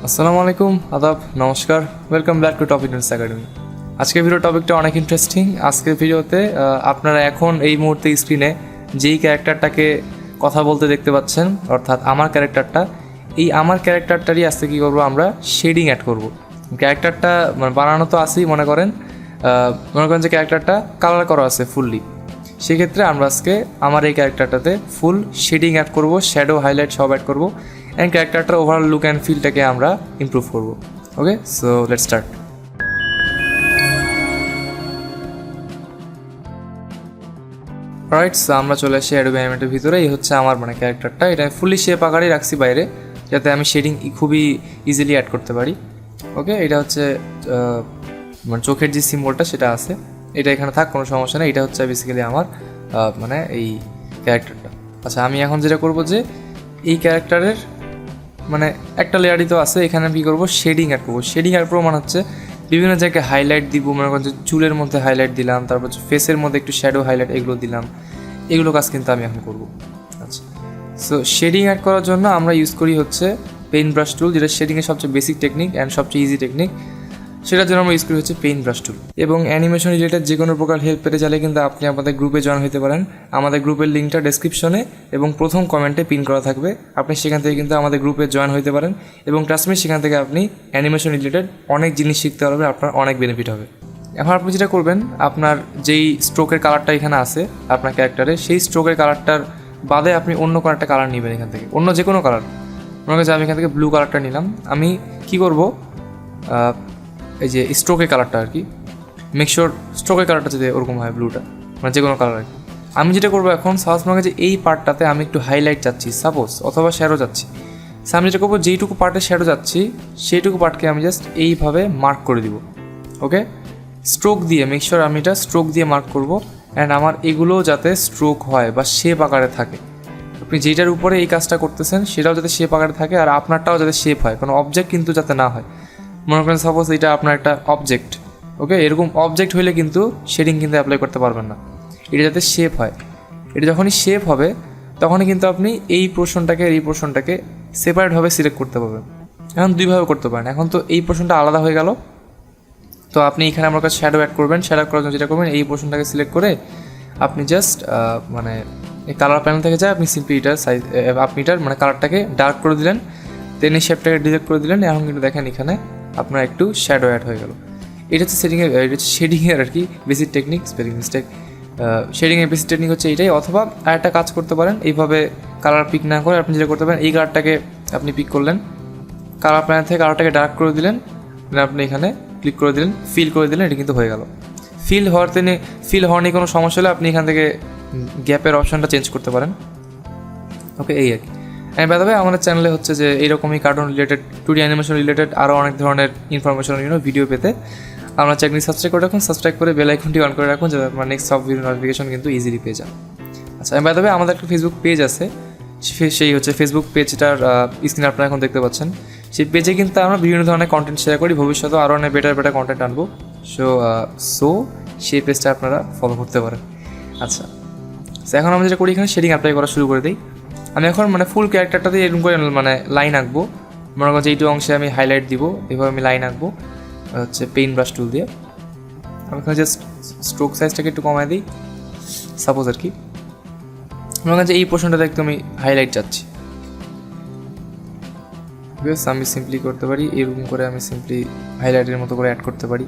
আসসালামু আলাইকুম, আদাব, নমস্কার, welcome back to ToffeeToons academy. আজকের ভিডিও টপিকটা অনেক ইন্টারেস্টিং। আজকের ভিডিওতে আপনারা এখন এই মুহূর্তে স্ক্রিনে যেই ক্যারেক্টারটাকে কথা বলতে দেখতে পাচ্ছেন, অর্থাৎ আমার ক্যারেক্টারটা, এই আমার ক্যারেক্টারটারই আজকে কী করবো, আমরা শেডিং অ্যাড করব। ক্যারেক্টারটা মানে বানানো তো আসেই, মনে করেন যে ক্যারেক্টারটা কালার করা আছে ফুললি। সেক্ষেত্রে আমরা আজকে আমার এই ক্যারেক্টারটাতে ফুল শেডিং অ্যাড করব, শ্যাডো, হাইলাইট সব অ্যাড করব, অ্যান্ড ক্যারেক্টারটার ওভারঅল লুক অ্যান্ড ফিলটাকে আমরা ইমপ্রুভ করব। Okay, so let's start. Right, so আমরা চলে আসি অ্যাডোবি অ্যানিমেটের ভিতরে। এই হচ্ছে আমার ক্যারেক্টারটা। এটা আমি ফুললি শেপ আকারেই রাখছি বাইরে, যাতে আমি শেডিং খুবই ইজিলি অ্যাড করতে পারি। ওকে, এটা হচ্ছে চোখের যে সিম্বলটা সেটা আছে, এটা এখানে থাক, কোনো সমস্যা নেই। এটা হচ্ছে বেসিক্যালি আমার এই ক্যারেক্টারটা। আচ্ছা, আমি এখন যেটা করব যে এই ক্যারেক্টারের একটা লেয়ারই তো আছে, এখানে আমি কী করবো, শেডিং অ্যাড করবো। শেডিং অ্যাড করবো হচ্ছে বিভিন্ন জায়গায় হাইলাইট দিব, মনে করেন যে চুলের মধ্যে হাইলাইট দিলাম, তারপর হচ্ছে ফেসের মধ্যে একটু শ্যাডো হাইলাইট এগুলো দিলাম। এগুলো কাজ কিন্তু আমি এখন করবো। আচ্ছা, সো শেডিং অ্যাড করার জন্য আমরা ইউজ করি হচ্ছে পেইন্ট ব্রাশ টুল, যেটা শেডিংয়ের সবচেয়ে বেসিক টেকনিক অ্যান্ড সবচেয়ে ইজি টেকনিক। সেটার জন্য আমরা ইউজ করি হচ্ছে পেইন্ট ব্রাশ টুল। এবং অ্যানিমেশন রিলেটেড যে কোনো প্রকার হেল্প পেতে চাইলে কিন্তু আপনি আমাদের গ্রুপে জয়েন হতে পারেন। আমাদের গ্রুপের লিঙ্কটা ডেসক্রিপশনে এবং প্রথম কমেন্টে পিন করা থাকবে। আপনি সেখান থেকে কিন্তু আমাদের গ্রুপে জয়েন হতে পারেন, এবং ট্রাস্ট মি, সেখান থেকে আপনি অ্যানিমেশন রিলেটেড অনেক জিনিস শিখতে পারবেন, আপনার অনেক বেনিফিট হবে। এখন আপনি যেটা করবেন, আপনার যেই স্ট্রোকের কালারটা এখানে আছে আপনার ক্যারেক্টারে, সেই স্ট্রোকের কালারটার বাদে আপনি অন্য কোনো একটা কালার নেবেন এখান থেকে, অন্য যে কোনো কালার। মনে করেন যে আমি এখান থেকে ব্লু কালারটা নিলাম। আমি কী করবো, এই যে স্ট্রোকের কালারটা আর কি, মেকশোর স্ট্রোকের কালারটা যদি ওরকম হয়, ব্লুটা যে কোনো কালার আর কি। আমি যেটা করবো এখন, সাপোজ মনে যে এই পার্টটাতে আমি একটু হাইলাইট চাচ্ছি সাপোজ, অথবা শ্যাডো যাচ্ছি। সো আমি যেটা করবো, যেইটুকু পার্টে শ্যাডো যাচ্ছি সেইটুকু পার্টকে আমি জাস্ট এইভাবে মার্ক করে দিব। ওকে, স্ট্রোক দিয়ে, মেকশোর আমি এটা স্ট্রোক দিয়ে মার্ক করবো। অ্যান্ড আমার এগুলোও যাতে স্ট্রোক হয় বা শেপ আকারে থাকে। আপনি যেটার উপরে এই কাজটা করতেছেন সেটাও যাতে শেপ আকারে থাকে, আর আপনারটাও যাতে শেপ হয়, কোনো অবজেক্ট কিন্তু যাতে না হয়। মনে করেন সাপোজ এটা আপনার একটা অবজেক্ট। ওকে, এরকম অবজেক্ট হইলে কিন্তু শেডিং কিন্তু অ্যাপ্লাই করতে পারবেন না। এটা যাতে শেপ হয়, এটা যখনই শেপ হবে তখনই কিন্তু আপনি এই পোর্শনটাকে আর এই পোর্শনটাকে সেপারেটভাবে সিলেক্ট করতে পারবেন। এখন দুইভাবে করতে পারেন। এখন তো এই পোর্শনটা আলাদা হয়ে গেল, তো আপনি এখানে আমার কাছে শ্যাডো অ্যাড করবেন। শ্যাডো করার জন্য যেটা করবেন, এই পোর্শনটাকে সিলেক্ট করে আপনি জাস্ট এই কালার প্যানেল থেকে যায়, আপনি সিম্পলি এটার সাইজ, আপনি এটার কালারটাকে ডার্ক করে দিলেন, দেন এই শেপটাকে ডিলেট করে দিলেন। এখন কিন্তু দেখেন এখানে আপনার একটু শ্যাডো অ্যাড হয়ে গেল। এটা হচ্ছে এটা হচ্ছে শেডিংয়ের আর কি বেসিক টেকনিক, স্পেলিং মিস্টেক। শেডিংয়ের বেসিক টেকনিক হচ্ছে এইটাই। অথবা আরেকটা কাজ করতে পারেন, এইভাবে কালার পিক না করে আপনি যেটা করতে পারেন, এই কালারটাকে আপনি পিক করলেন, কালার প্যানেল থেকে কালারটাকে ডার্ক করে দিলেন, আপনি এখানে ক্লিক করে দিলেন, ফিল করে দিলেন, এটা কিন্তু হয়ে গেল। ফিল হওয়ার নিয়ে কোনো সমস্যা হলে আপনি এখান থেকে গ্যাপের অপশানটা চেঞ্জ করতে পারেন। ওকে, এই আর কি। অ্যান্ড বাই দ্য ওয়ে, আমাদের চ্যানেলে হচ্ছে যে এইরকমই cartoon related, 2D animation related আরও অনেক ধরনের ইনফরমেশন ভিডিও পেতে আমরা চ্যানেল সাবস্ক্রাইব করে রাখুন। সাবস্ক্রাইব করে বেল আইকনটি অন করে রাখুন, যাতে আপনার নেক্সট সব ভিডিও নোটিফিকেশন কিন্তু ইজিলি পেয়ে যান। আচ্ছা, বাই দ্য ওয়ে, আমাদের একটা ফেসবুক পেজ আছে, সেই হচ্ছে ফেসবুক পেজটার স্ক্রিনে আপনারা এখন দেখতে পাচ্ছেন। সেই পেজে কিন্তু আমরা বিভিন্ন ধরনের কন্টেন্ট শেয়ার করি, ভবিষ্যতে আরও অনেক বেটার কন্টেন্ট আনবো। সো সেই পেজটা আপনারা ফলো করতে পারেন। আচ্ছা, এখন আমরা যেটা করি, এখানে শেডিং অ্যাপ্লাই করা শুরু করে দিই। আমি এখন ফুল ক্যারেক্টারটাতে এরকম করে লাইন আঁকবো। মনে করেন যে এইটু অংশে আমি হাইলাইট দিব, এভাবে আমি লাইন আঁকবো হচ্ছে পেইন্ট ব্রাশ টুল দিয়ে। আমি এখানে জাস্ট স্ট্রোক সাইজটাকে একটু কমায় দিই সাপোজ আর কি। মনে করেন যে এই পোর্শনটাতে একটু আমি হাইলাইট চাচ্ছি, বেশ আমি সিম্পলি করতে পারি এরকম করে, আমি সিম্পলি হাইলাইটের মতো করে অ্যাড করতে পারি।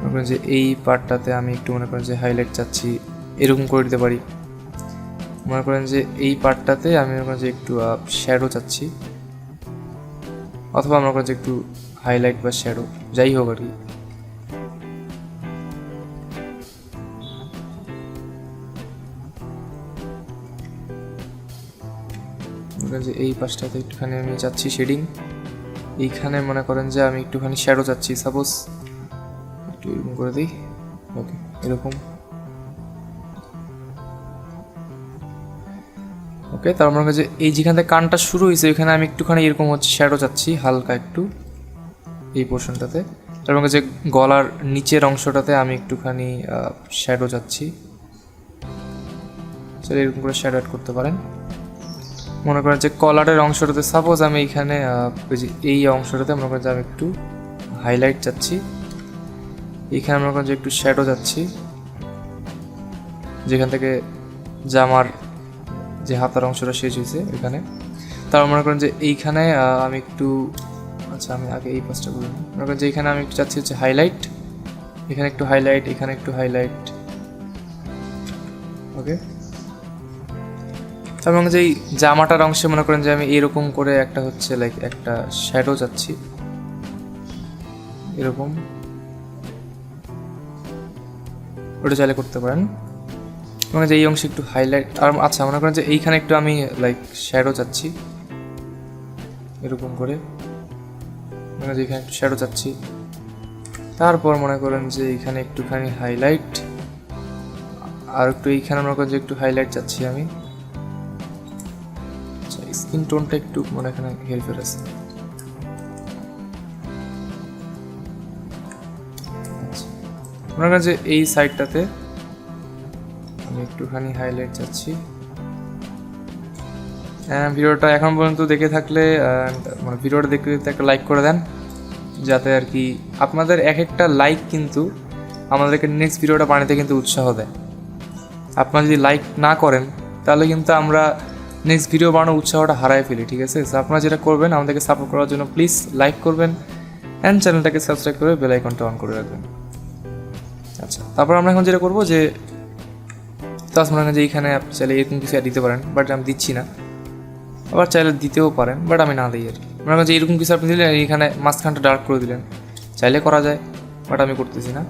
মনে করেন যে এই পার্টটাতে আমি একটু মনে করেন যে হাইলাইট চাচ্ছি, এরকম করে দিতে পারি। মনে করেন যে এই পার্টটাতে আমি মনে করেন যে একটু শ্যাডো চাচ্ছি, অথবা মনে করেন যে একটু হাইলাইট বা শ্যাডো যাই হোক আর কি। মনে করেন যে এই পাশটাতে একটুখানি আমি চাচ্ছি শেডিং, এইখানে মনে করেন যে আমি একটুখানি শ্যাডো চাচ্ছি সাপোজ, একটু এরকম করে দিই। ওকে, এরকম। ওকে, তার মনে যে এই যেখান থেকে কানটা শুরু হয়েছে ওইখানে আমি একটুখানি এরকম হচ্ছে শ্যাডো চাচ্ছি হালকা একটু এই পোর্শনটাতে। তার মনে যে গলার নিচের অংশটাতে আমি একটুখানি শ্যাডো চাচ্ছি, সেটা এরকম করে শ্যাডো অ্যাড করতে পারেন। মনে করেন যে কলারের অংশটাতে সাপোজ আমি এখানে এই অংশটাতে মনে করেন যে আমি একটু হাইলাইট চাচ্ছি, এখানে মনে করেন যে একটু শ্যাডো যাচ্ছি, যেখান থেকে জামার যে হাতার অংশটা শেষ হয়েছে এখানে। তারপর মনে করেন যে এইখানে আমি একটু, আচ্ছা আমি আগে এই পাশটা করি, মনে করেন যে এখানে আমি একটু চাচ্ছি হচ্ছে হাইলাইট, এখানে একটু হাইলাইট, এখানে একটু হাইলাইট। ওকে, তারপর যে এই জামাটার অংশে মনে করেন যে আমি এরকম করে একটা হচ্ছে লাইক একটা শ্যাডো চাচ্ছি এরকম, ওটা চাইলে করতে পারেন। মনে করেন যে এই অংশে একটু হাইলাইট, আর আচ্ছা মনে করেন যে এইখানে একটু আমি লাইক শ্যাডো চাচ্ছি এরকম করে, মনে যে এখানে একটু শ্যাডো চাচ্ছি। তারপর মনে করেন যে এইখানে একটুখানি হাইলাইট, আর একটু এইখানে মনে করেন যে একটু হাইলাইট চাচ্ছি আমি। আচ্ছা স্কিন টোনটা একটু মনে এখানে হেরফের আছে। আচ্ছা মনে করেন যে এই সাইডটাতে আমি একটুখানি হাইলাইট চাচ্ছি। ভিডিওটা এখন পর্যন্ত দেখে থাকলে মানে ভিডিওটা দেখতে দেখতে একটা লাইক করে দেন, যাতে আর কি আপনাদের এক একটা লাইক কিন্তু আমাদেরকে নেক্সট ভিডিওটা বানাতে কিন্তু উৎসাহ দেয়। আপনারা যদি লাইক না করেন তাহলে কিন্তু আমরা নেক্সট ভিডিও বানানোর উৎসাহটা হারায় ফেলি, ঠিক আছে? সো আপনারা যেটা করবেন আমাদেরকে সাপোর্ট করার জন্য প্লিজ লাইক করবেন অ্যান্ড চ্যানেলটাকে সাবস্ক্রাইব করে বেল আইকনটা অন করে রাখবেন। আচ্ছা তারপর আমরা এখন যেটা করবো যে তাছ মনে হয় যে এইখানে আপনি চাইলে এরকম কিছু দিতে পারেন, বাট আমি দিচ্ছি না। আবার চাইলে দিতেও পারেন, বাট আমি না দিই আর কি। মনে করেন যে এরকম কিছু আপনি দিলেন, এইখানে মাঝখানটা ডার্ক করে দিলেন, চাইলে করা যায়, বাট আমি করতেছি না।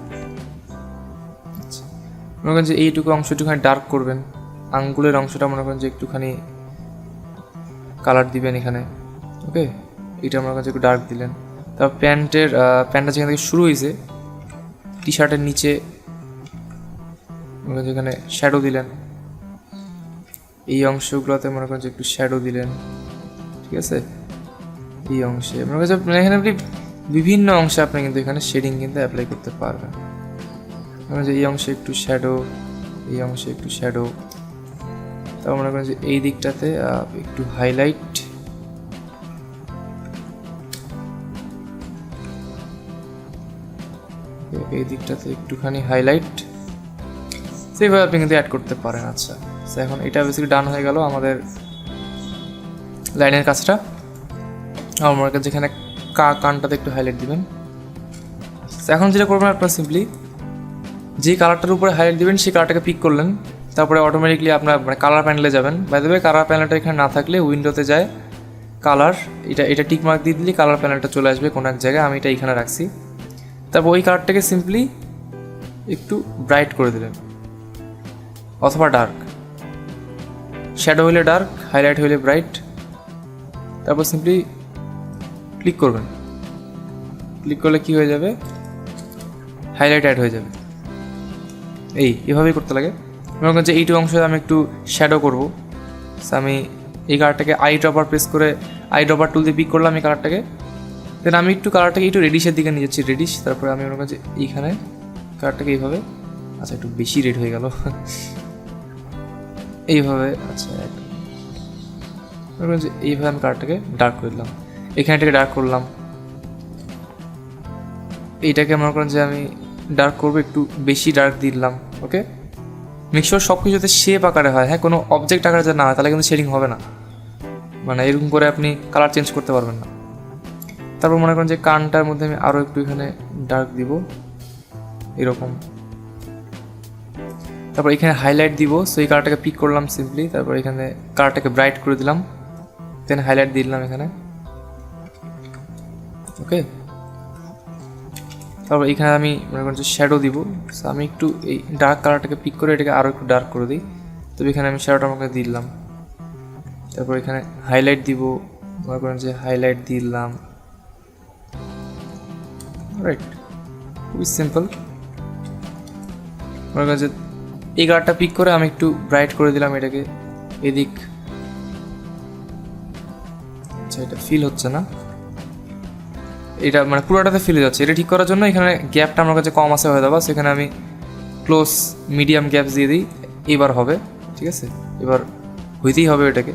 আচ্ছা মনে করেন যে এইটুকু অংশ একটুখানি ডার্ক করবেন, আঙ্গুলের অংশটা মনে করেন যে একটুখানি কালার দিবেন এখানে। ওকে, এইটা মনে করেন যে একটু ডার্ক দিলেন। তারপর প্যান্টটা যেখান থেকে শুরু হয়েছে টি শার্টের নিচে মনে করেন যেখানে শ্যাডো দিলেন, এই অংশগুলোতে মনে করেন যে একটু শ্যাডো দিলেন, ঠিক আছে? এই অংশে মনে করেন যে এখানে আপনি বিভিন্ন অংশে আপনি কিন্তু এখানে শেডিং কিন্তু অ্যাপ্লাই করতে পারবেন। মনে যে এই অংশে একটু শ্যাডো, এই অংশে একটু শ্যাডো। তারপর মনে করেন যে এই দিকটাতে একটু হাইলাইট, এই দিকটাতে একটুখানি হাইলাইট, সেইভাবে আপনি কিন্তু অ্যাড করতে পারেন। আচ্ছা এখন এটা বেসিক্যালি ডান হয়ে গেল আমাদের লাইনের কাজটা। আমার কাছে যেখানে কানটাতে একটু হাইলাইট দিবেন। এখন যেটা করবেন আপনার সিম্পলি যে কালারটার উপরে হাইলাইট দিবেন সেই কালারটাকে পিক করলেন, তারপরে অটোমেটিকলি আপনার মানে কালার প্যানেলে যাবেন। বাই দ্য ওয়ে কালার প্যানেলটা এখানে না থাকলে উইন্ডোতে যায় কালার, এটা টিক মার্ক দিয়ে দিলে কালার প্যানেলটা চলে আসবে কোনো এক জায়গায়। আমি এটা এখানে রাখছি। তারপর ওই কালারটাকে সিম্পলি একটু ব্রাইট করে দিলেন অথবা ডার্ক, শ্যাডো হইলে ডার্ক, হাইলাইট হইলে ব্রাইট। তারপর সিম্পলি ক্লিক করবেন, ক্লিক করলে কি হয়ে যাবে, হাইলাইট অ্যাড হয়ে যাবে। এভাবেই করতে লাগে। মনে করেন যে এইটু অংশে আমি একটু শ্যাডো করবো, আমি এই কালারটাকে আই ড্রপার প্রেস করে আই ড্রপার টুল দিয়ে পিক করলাম এই কালারটাকে। দেন আমি একটু কালারটাকে একটু রেডিশের দিকে নিয়ে যাচ্ছি, রেডিশ। তারপরে আমি মনে করেন যে এইখানে কালারটাকে এইভাবে, আচ্ছা একটু বেশি রেড হয়ে গেল এইভাবে। আচ্ছা মনে করেন যে এইভাবে আমি কালারটাকে ডার্ক করে দিলাম, এখানেটাকে ডার্ক করলাম। এইটাকে মনে করেন যে আমি ডার্ক করবো, একটু বেশি ডার্ক দিলাম। ওকে, মিক্সচার সব কিছু যাতে শেপ আকারে হয়, হ্যাঁ কোনো অবজেক্ট আকারে যাতে না হয়, তাহলে কিন্তু শেডিং হবে না। মানে এরকম করে আপনি কালার চেঞ্জ করতে পারবেন না। তারপর মনে করেন যে কানটার মধ্যে আমি আরও একটু এখানে ডার্ক দিব এরকম। তারপর এখানে হাইলাইট দিব, সো এই কালারটাকে পিক করলাম সিম্পলি। তারপর এখানে কালারটাকে ব্রাইট করে দিলাম, দেন হাইলাইট দিয়ে দিলাম এখানে। ওকে, তারপর এখানে আমি মনে করেন যে শ্যাডো দিব। সো আমি একটু এই ডার্ক কালারটাকে পিক করে এটাকে আরও একটু ডার্ক করে দিই। তবে এখানে আমি শ্যাডোটা আমাকে দিলাম। তারপর এখানে হাইলাইট দিব, মনে করেন যে হাইলাইট দিলাম। রাইট, খুবই সিম্পল। মনে করেন যে এই কালারটা পিক করে আমি একটু ব্রাইট করে দিলাম এটাকে এদিক। আচ্ছা এটা ফিল হচ্ছে না, এটা মানে পুরোটাতে ফিলে যাচ্ছে। এটা ঠিক করার জন্য এখানে গ্যাপটা আমার কাছে কম আছে হয়ে যাবে, সেখানে আমি ক্লোজ মিডিয়াম গ্যাপস দিয়ে দিই। এবার হবে, ঠিক আছে, এবার হইতেই হবে এটাকে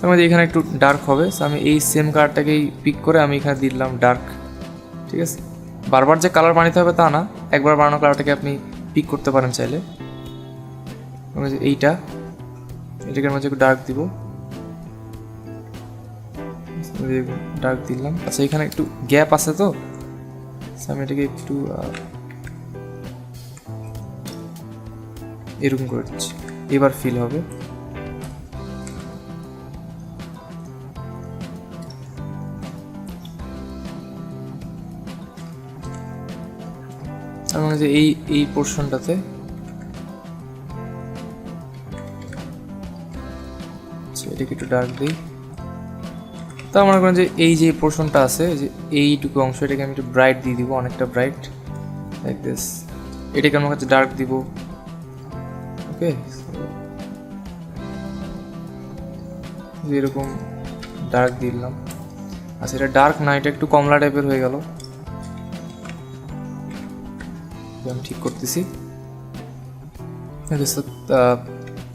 তার মধ্যে এখানে একটু ডার্ক হবে। সো আমি এই সেম কালারটাকেই পিক করে আমি এখানে দিলাম ডার্ক। ঠিক আছে, বারবার যে কালার বানাতে হবে তা না, একবার বানানো কালারটাকে আপনি পিক করতে পারেন চাইলে। এটাকে মাঝে একটু ডার্ক দিব, ডার্ক দিলাম। আচ্ছা এখানে একটু গ্যাপ আছে তো আমি এটাকে একটু এরকম করে দিচ্ছি, এবার ফিল হবে। তার মানে যে এই পোর্শনটাতে এটাকে একটু ডার্ক দিই। তার মনে করেন যে এই যে পোর্শনটা আছে, যে এইটুকু অংশ, এটাকে আমি একটু ব্রাইট দিয়ে দিব, অনেকটা ব্রাইট, লাইক দিস। এটাকে আমার কাছে ডার্ক দিব। ওকে, এরকম ডার্ক দিলাম। আচ্ছা এটা ডার্ক না, এটা একটু কমলা টাইপের হয়ে গেল, আমি ঠিক করতেছি।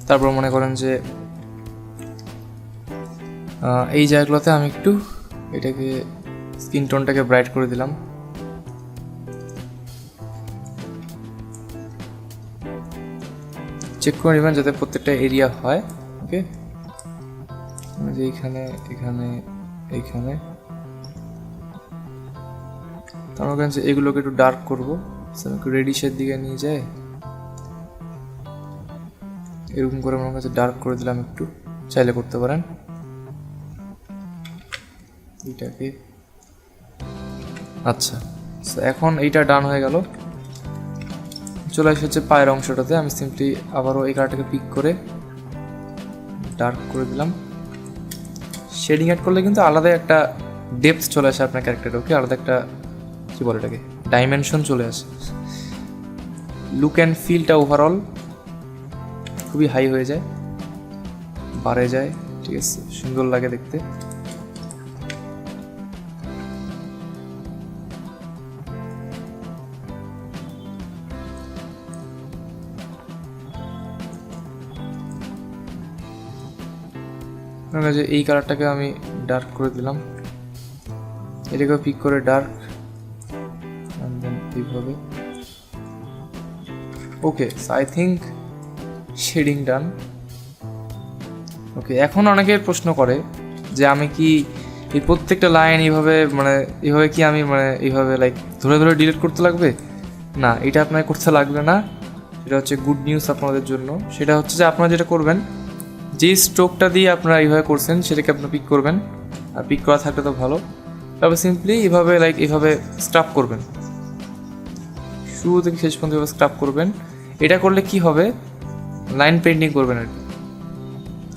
তারপর মনে করেন যে এই জায়গাগুলোতে আমি একটু এটাকে স্কিন টোনটাকে ব্রাইট করে দিলাম। চেক করে নেবেন যাতে প্রত্যেকটা এরিয়া হয়। ওকে, যে এইখানে এখানে এইখানে তার মনে করেন যে এগুলোকে একটু ডার্ক করবো, একটু রেডিশের দিকে নিয়ে যায়, এরকম করে আমার কাছে ডার্ক করে দিলাম একটু, চাইলে করতে পারেন এটাকে। আচ্ছা এখন এইটা ডান হয়ে গেল। চলে এসেছে পায়ের অংশটাতে, আমি সিম্পলি আবারও এই কালারটাকে পিক করে ডার্ক করে দিলাম। শেডিং অ্যাড করলে কিন্তু আলাদা একটা ডেপথ চলে আসে আপনার ক্যারেক্টারে। ওকে, আলাদা একটা কি বলে এটাকে, ডাইমেনশন চলে আসে। লুক অ্যান্ড ফিলটা ওভারঅল খুবই হাই হয়ে যায়, বাড়ে যায়। ঠিক আছে, সুন্দর লাগে দেখতে। যে এই কালারটাকে আমি ডার্ক করে দিলাম, এটাকেও পিক করে ডার্ক, এইভাবে। ওকে, আই থিঙ্ক শেডিং ডান। ওকে, এখন অনেকের প্রশ্ন করে যে আমি কি এই প্রত্যেকটা লাইন এইভাবে কি আমি এইভাবে লাইক ধরে ধরে ডিলিট করতে লাগবে? না, এটা আপনার করতে লাগবে না। এটা হচ্ছে গুড নিউজ আপনাদের জন্য। সেটা হচ্ছে যে আপনারা যেটা করবেন, যে স্ট্রোকটা দিয়ে আপনারা এইভাবে করছেন সেটাকে আপনারা পিক করবেন, আর পিক করা থাকলে তো ভালো। তারপর সিম্পলি এইভাবে স্ক্রাব করবেন, শুরু থেকে শেষ পর্যন্ত এভাবে স্ক্রাব করবেন। এটা করলে কি হবে, লাইন পেন্টিং করবেন আর কি।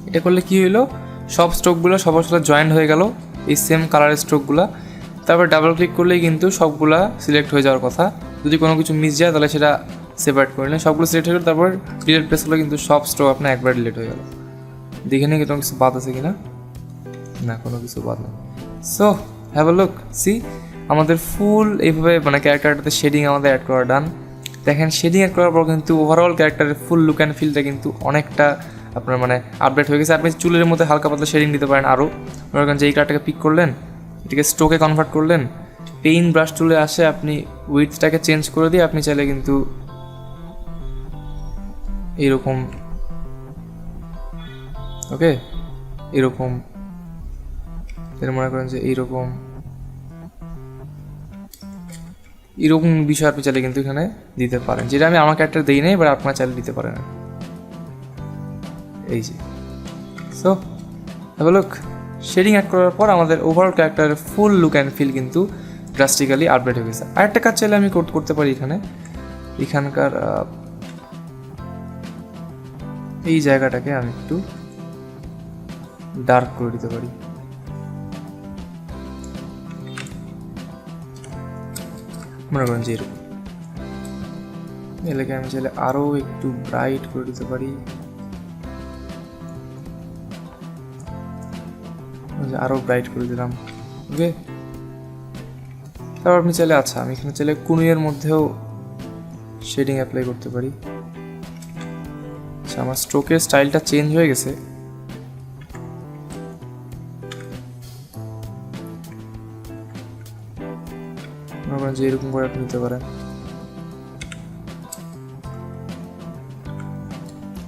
এটা করলে কি হইলো, সব স্ট্রোকগুলো সবার সাথে জয়েন্ট হয়ে গেল, এই সেম কালারের স্ট্রোকগুলো। তারপর ডাবল ক্লিক করলেই কিন্তু সবগুলা সিলেক্ট হয়ে যাওয়ার কথা। যদি কোনো কিছু মিস যায় তাহলে সেটা সেপারেট করে নিন, সবগুলো সিলেক্ট হয়ে গেল। তারপর ডিলিট প্রেস করলে কিন্তু সব স্ট্রোক আপনার একবার ডিলিট হয়ে গেল। দেখে নিন কোনো কিছু বাদ আছে কিনা, না কোনো কিছু বাদ নেই। So have a look, see আমাদের ফুল এইভাবে ক্যারেক্টারটাতে শেডিং আমাদের অ্যাড করা ডান। দেখেন শেডিং অ্যাড করার পর কিন্তু ওভারঅল ক্যারেক্টারের ফুল লুক অ্যান্ড ফিলটা কিন্তু অনেকটা আপনার আপডেট হয়ে গেছে। আপনি চুলের মধ্যে হালকা পাতলা শেডিং দিতে পারেন আরও। মনে করেন যে এই কালারটাকে পিক করলেন, এটাকে স্ট্রোকে কনভার্ট করলেন, পেইন ব্রাশ টুলে আসে আপনি উইডথটাকে চেঞ্জ করে দিয়ে আপনি চাইলে কিন্তু এইরকম, ওকে এরকম, মনে করেন যে এইরকম বিষয় আপনি চাইলে কিন্তু এখানে দিতে পারেন, যেটা আমি আমার ক্যারেক্টার দিই নাই, এবার আপনারা চাইলে দিতে পারেন। এই যে so have a look, shading add করার পর আমাদের ওভারঅল ক্যারেক্টারের ফুল লুক অ্যান্ড ফিল কিন্তু ড্রাস্টিক্যালি আপডেট হয়ে গেছে। আরেকটা কাজ চাইলে আমি করতে পারি, এখানকার এই জায়গাটাকে আমি একটু ডার্ক করে দিতে পারি। মনে করেন যে এরকম এলাকায় আমি চাইলে আরও একটু ব্রাইট করে দিতে পারি, আরও ব্রাইট করে দিলাম। ওকে, তারপর আপনি চাইলে, আচ্ছা আমি এখানে চাইলে কুনুইয়ের মধ্যেও শেডিং অ্যাপ্লাই করতে পারি। আচ্ছা আমার স্ট্রোকের স্টাইলটা চেঞ্জ হয়ে গেছে, মনে করেন যে এরকম করে আপনি নিতে পারেন।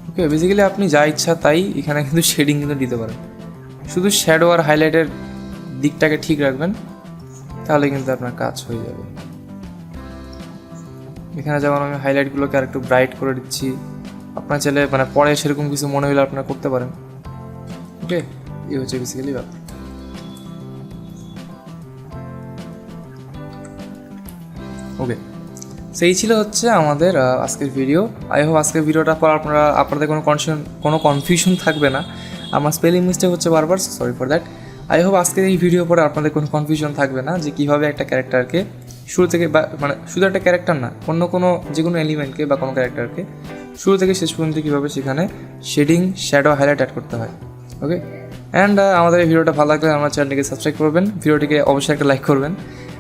ওকে, বেসিক্যালি আপনি যা ইচ্ছা তাই এখানে কিন্তু শেডিং কিন্তু দিতে পারেন, শুধু শ্যাডো আর হাইলাইটের দিকটাকে ঠিক রাখবেন, তাহলে কিন্তু আপনার কাজ হয়ে যাবে। এখানে যেমন আমি হাইলাইটগুলোকে আর একটু ব্রাইট করে দিচ্ছি, আপনার চাইলে মানে পরে সেরকম কিছু মনে হলে আপনারা করতে পারেন। ওকে, এই হচ্ছে বেসিক্যালি ব্যাপার। ওকে, সেই ছিল হচ্ছে আমাদের আজকের ভিডিও। আই হোপ আজকের ভিডিওটার পর আপনাদের কোনো কনফিউশন থাকবে না। আমার স্পেলিং মিস্টেক হচ্ছে বারবার, sorry for that. I hope আজকের এই ভিডিও পরে আপনাদের কোনো কনফিউশন থাকবে না যে কীভাবে একটা ক্যারেক্টারকে শুরু থেকে বা মানে শুধু একটা ক্যারেক্টার না, যে কোনো এলিমেন্টকে বা কোনো ক্যারেক্টারকে শুরু থেকে শেষ পর্যন্ত কীভাবে সেখানে শেডিং, শ্যাডো, হাইলাইট অ্যাড করতে হয়। ওকে, অ্যান্ড আমাদের এই ভিডিওটা ভালো লাগলে আমার চ্যানেলটিকে সাবস্ক্রাইব করবেন, ভিডিওটিকে অবশ্যই একটা লাইক করবেন।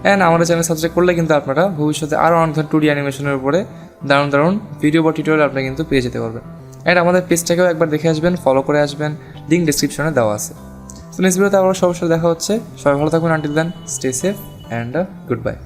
অ্যান্ড আমাদের চ্যানেল সাবস্ক্রাইব করলে কিন্তু আপনারা ভবিষ্যতে আরও অনেক ধরনের 2D অ্যানিমেশনের উপরে দারুণ ভিডিও বা টিউটোরিয়াল আপনি কিন্তু পেয়ে যেতে পারবেন। অ্যান্ড আমাদের পেজটাকেও একবার দেখে আসবেন, ফলো করে আসবেন, লিঙ্ক ডিসক্রিপশনে দেওয়া আছে। তো নেক্সট ভিডিওতে আবার সবার সাথে দেখা হচ্ছে। সবাই ভালো থাকবেন, until then stay safe and good bye.